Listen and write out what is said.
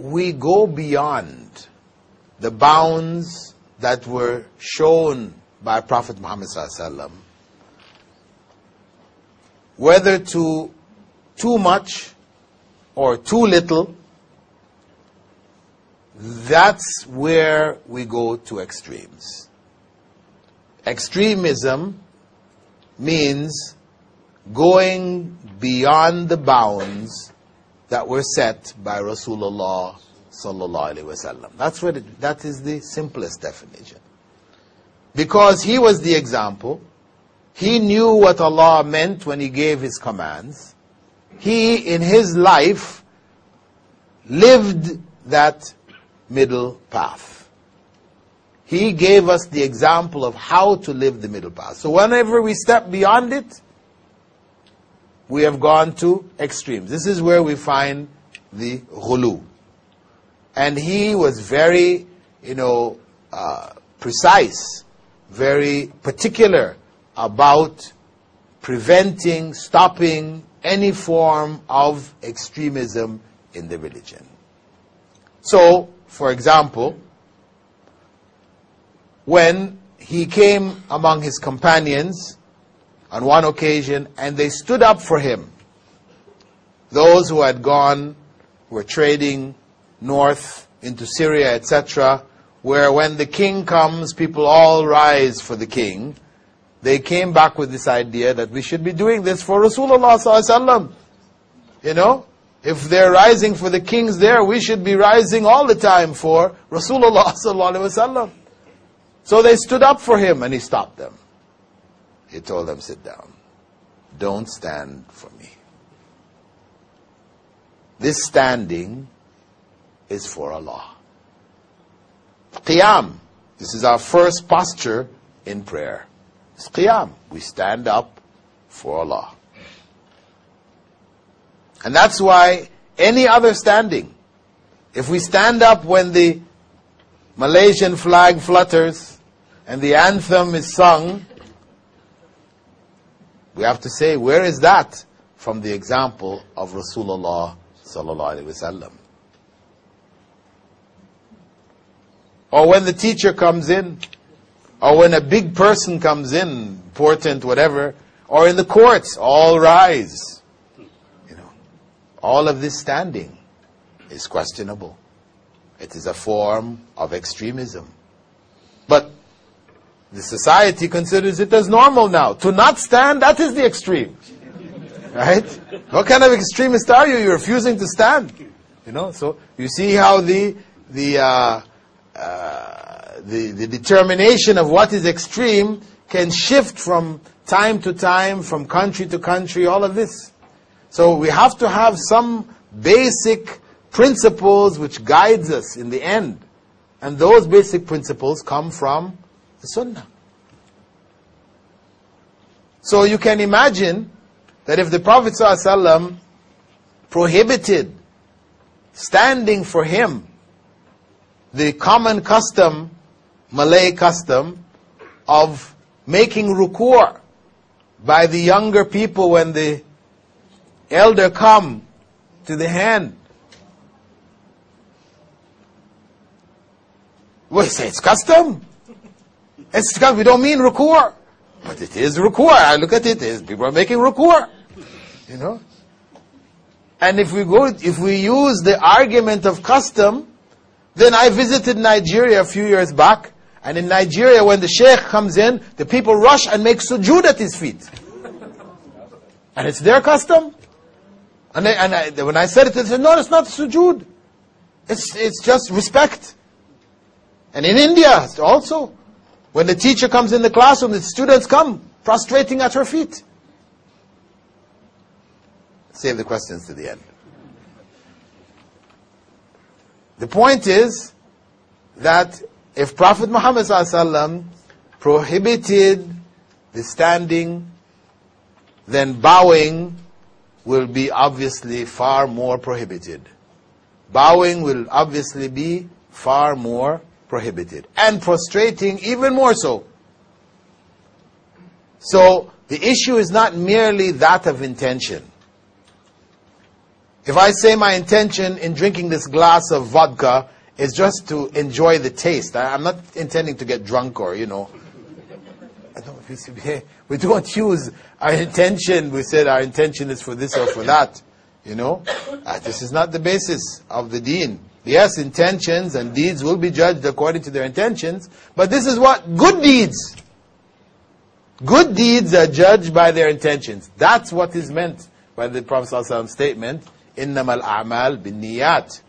we go beyond the bounds that were shown by Prophet Muhammad ﷺ, whether to too much or too little, that's where we go to extremes. Extremism means going beyond the bounds that were set by Rasulullah sallallahu alaihi wasallam. That is the simplest definition. Because he was the example. He knew what Allah meant when He gave His commands. He, in his life, lived that middle path. He gave us the example of how to live the middle path. So whenever we step beyond it, we have gone to extremes. This is where we find the ghulu. And he was very, precise, very particular about preventing, stopping any form of extremism in the religion. So, for example, when he came among his companions on one occasion and they stood up for him, those who had gone, were trading north into Syria, etc., where when the king comes, people all rise for the king. They came back with this idea that we should be doing this for Rasulullah sallallahu alaihi wasallam. If they're rising for the kings there, we should be rising all the time for Rasulullah sallallahu alaihi wasallam. So they stood up for him and he stopped them. He told them, sit down. Don't stand for me. This standing is for Allah. Qiyam. This is our first posture in prayer. It's qiyam. We stand up for Allah. And that's why any other standing, if we stand up when the Malaysian flag flutters and the anthem is sung, we have to say, where is that from the example of Rasulullah sallallahu alaihi wasallam? Or when the teacher comes in, or when a big person comes in, important, whatever, or in the courts, all rise. All of this standing is questionable. It is a form of extremism. But the society considers it as normal now. To not stand, that is the extreme. Right? What kind of extremist are you? You're refusing to stand. So you see how the determination of what is extreme can shift from time to time, from country to country, all of this. So we have to have some basic principles which guides us in the end. And those basic principles come from the Sunnah. So you can imagine that if the Prophet ﷺ prohibited standing for him, the common custom, Malay custom, of making ruku' by the younger people when the elder come to the hand. We say it's custom. It's custom. We don't mean ruku'. But it is ruku'. I look at it, people are making ruku'. And if we use the argument of custom, then I visited Nigeria a few years back, and in Nigeria when the sheikh comes in, the people rush and make sujood at his feet. And it's their custom. And when I said it, they said, no, it's not sujood. It's just respect. And in India also, when the teacher comes in the classroom, the students come prostrating at her feet. Save the questions to the end. The point is that if Prophet Muhammad ﷺ prohibited the standing, then bowing will be obviously far more prohibited. Bowing will obviously be far more prohibited. And prostrating even more so. So the issue is not merely that of intention. If I say my intention in drinking this glass of vodka is just to enjoy the taste, I'm not intending to get drunk or, we don't use our intention. We said our intention is for this or for that. This is not the basis of the deen. Yes, intentions and deeds will be judged according to their intentions, but this is what? Good deeds. Good deeds are judged by their intentions. That's what is meant by the Prophet ﷺ statement, إِنَّمَا الْأَعْمَالِ بِالنِّيَّاتِ.